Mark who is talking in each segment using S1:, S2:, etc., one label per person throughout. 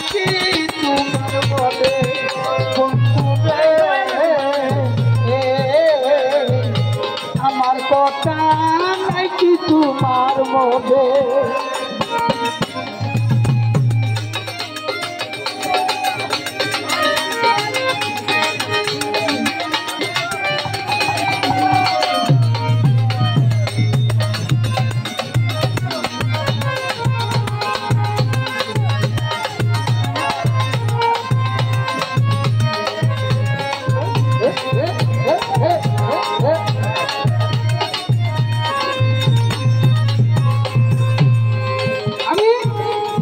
S1: কি তোমার মনে বন্ধু রে আমার কথা নাই কি তোমার মনে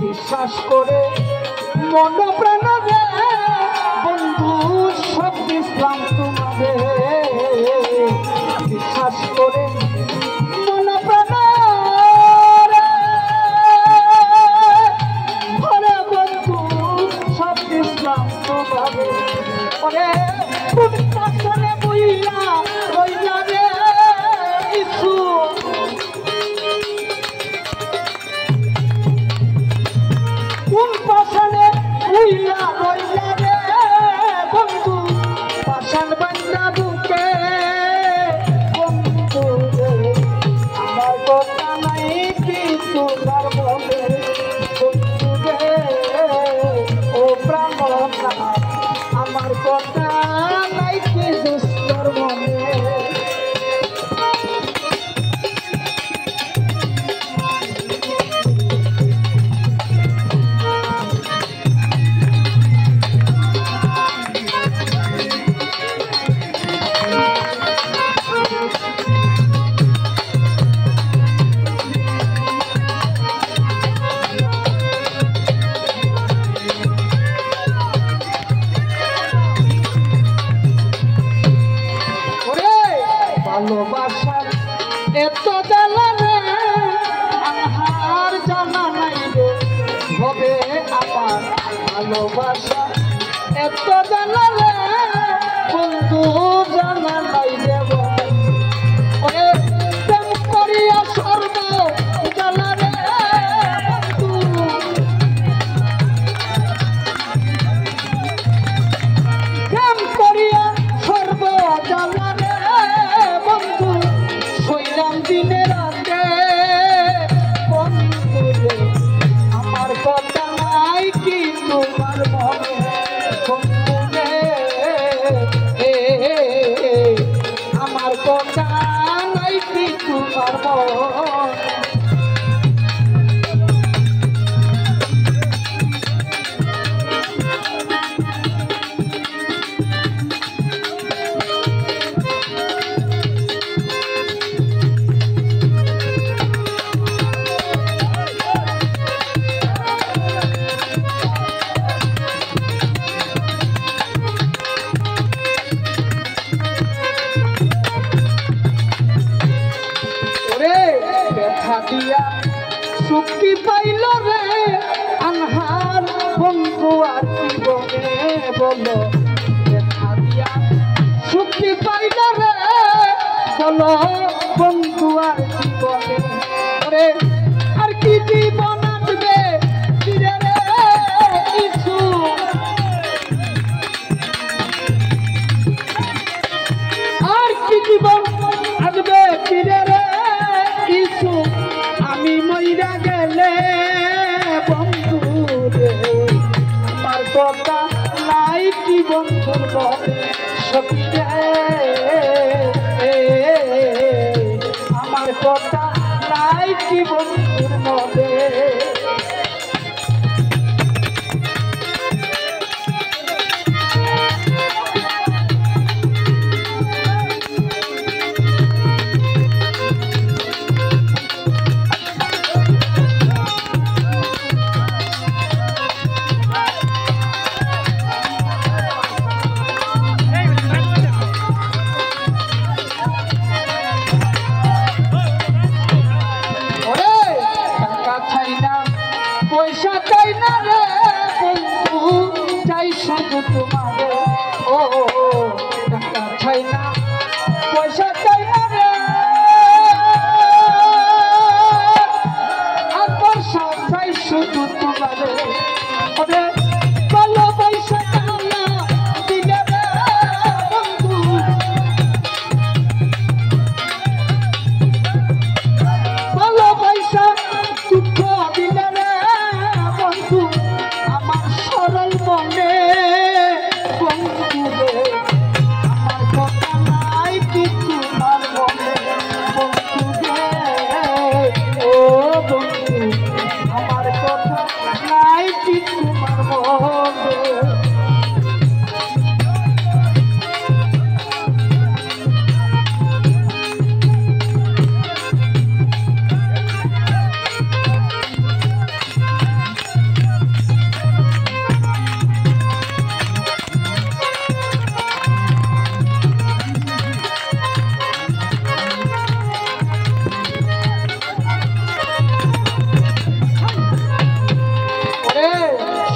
S1: বিশ্বাস করে মন প্রাণ রে বন্ধু সব ইসলাম তোমারে বিশ্বাস করে মন প্রাণ রে বন্ধু সব ইসলাম তোমারে ওরে তুমি পাশে বইলা রইলা রে কিছু কোন পাশানে উইলা রইলা রে বন্ধু পাশান বান্দা বুকে বন্ধু রে আমার কথা নাই কি তোমার মনে বন্ধু রে ও প্রাণনা আমার কথা নাই কি দুস্তর মনে ভালোবাসার এত জ্বালা রে আনহার জানা নাই রে হবে আমার ভালোবাসা এত জ্বালা রে বন্ধু জানা নাই রে ওরে প্রেম করিয়া সর্ব জ্বালা রে বন্ধু প্রেম করিয়া সর্ব জ্বালা রে বন্ধু শৈলাম দিনে রাতে বন্ধু রে আমার কথা নাই কি তোমার মনে বন্ধু রে আমার কথা নাই কি তোমার মনে ব্যথা দিয়া শক্তি পাইল রে আনহার বন্ধু আর জীবনে বলো ব্যথা দিয়া শক্তি পাইল রে বলো বন্ধু আর জীবনে রে আর কি জীবন আসবে ফিরে রে কিছু আর কি জীবন আসবে ফিরে রে কিছু আমি মইরা গেলে বন্ধু রে আমার কথা নাই কি বন্ধুর মনে সখী রে আমার কথা নাই কি বন্ধুর মনে পয়সা চাই না রে বন্ধু চাই শুধু তোমারে ও টাকা চাই না পয়সা চাই না রে আর পয়সা চাই শুধু তোমারে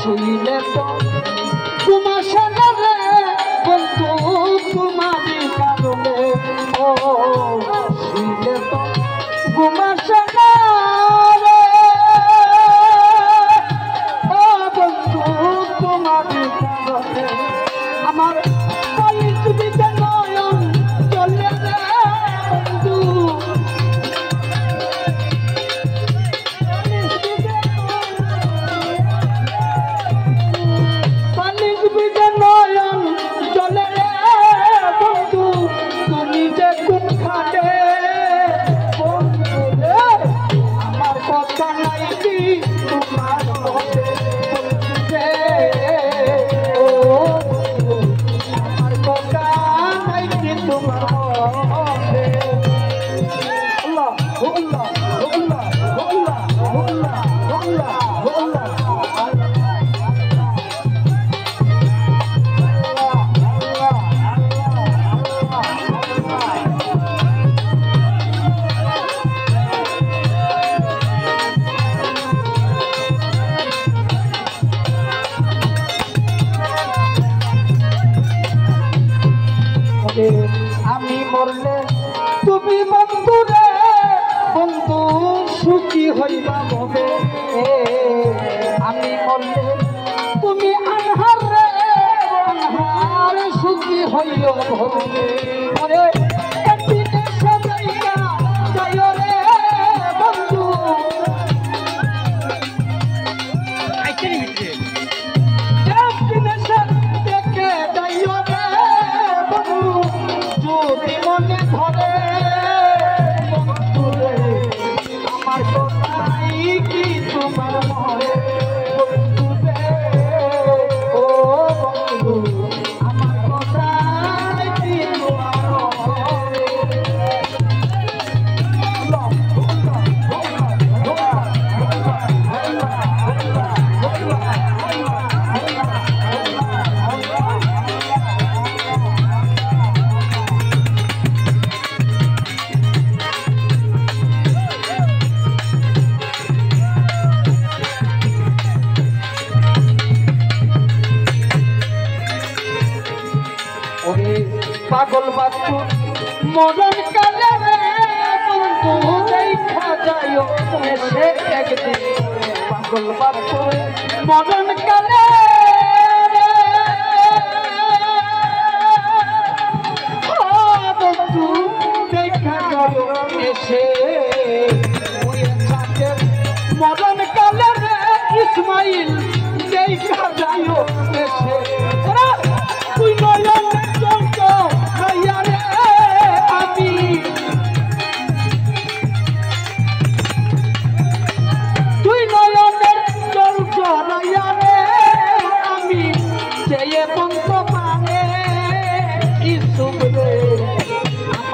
S1: শুইলে তো ঘুমাসে না রে বন্ধু তোমারই কারণে ও শুইলে তো ঘুমাসে না রে ও বন্ধু তোমারই কারণে আমার পরিস্থিতিতে নয়ন চলে রে বন্ধু আমি মরলে তুমি বন্ধু রে বন্ধু সুখী হইবা ভবে আমি মরলে তুমি আনহার রে আনহার সুখী হইও ভবে ওরে একদিনে সজাইয়া যাইও রে বন্ধু একদিনে দেখে যাইও রে বন্ধু যদি মনে ধরে বন্ধু রে আমার কথাই কি তোমার মনে বন্ধু রে ও বন্ধু আমার কথাই কি তোমার পাগল বাচ্চু মরণ কালে রে বন্ধু দেখা যায় সে একদিন পাগল বাচ্চু মরণ কালে বন্ধু দেখা যায় এসে মরণ কালে রে ইসমাইল দেখা যায় এসে তুই নয়ন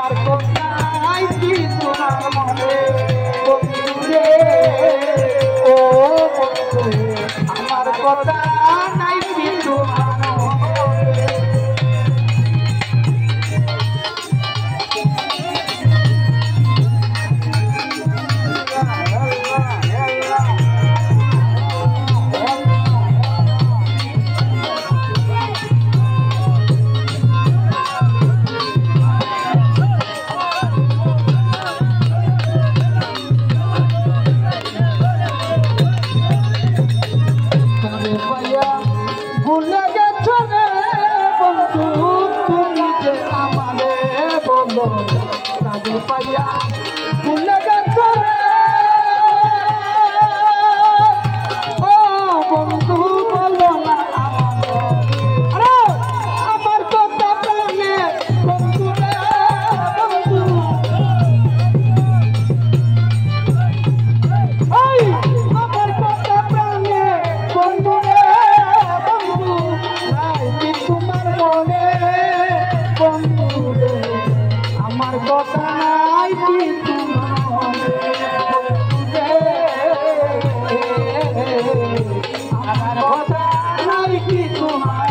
S1: আমার কথাই কি তোমার মনে বন্ধু রে ও বন্ধু আমার কথা নাই কি তোমার ভুলে গেছো রে বন্ধু তুমি যে আমারে বলো কাজে পাইয়া ভুলে গেছো রে ও বন্ধু বলো না আরে আমার কথা প্রাণে বন্ধু রে বন্ধু আমার কথা প্রাণে বন্ধু রে আমার কথা নাই কি তোমার আমার কথা নাই কি তোমার